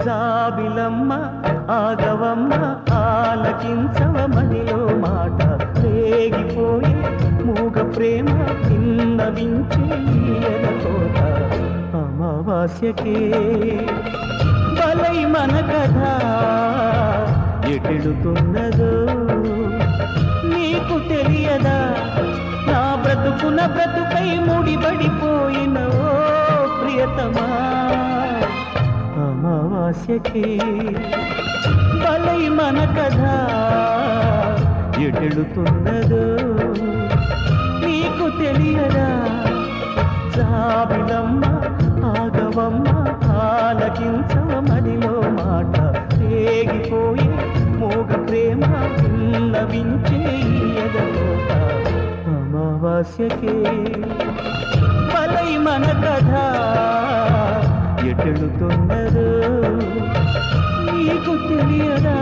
జాబిలమ్మ ఆగవమ్మ ఆలకించవ మదిలో మాట రేగిపోయే మూగ ప్రేమ విన్నవించే కోట అమావాస్యకే బలై మన కథ ఎటెడుతున్నదో నీకు తెలియదా నా బ్రతుకున బ్రతుకై ముడిపడిపోయిన ఓ ప్రియతమా అమావాస్యకే బలై మన కథ ఎటెడుతున్నదో నీకు తెలియదా జాబిలమ్మ ఆగవమ్మ ఆలకించవ మదిలో మాట రేగిపోయి మోగ ప్రేమ విన్నవించే ఎదలోట అమావాస్యకే బలై మన కథ ఎటెడుతున్నదో నీకు తెలియదా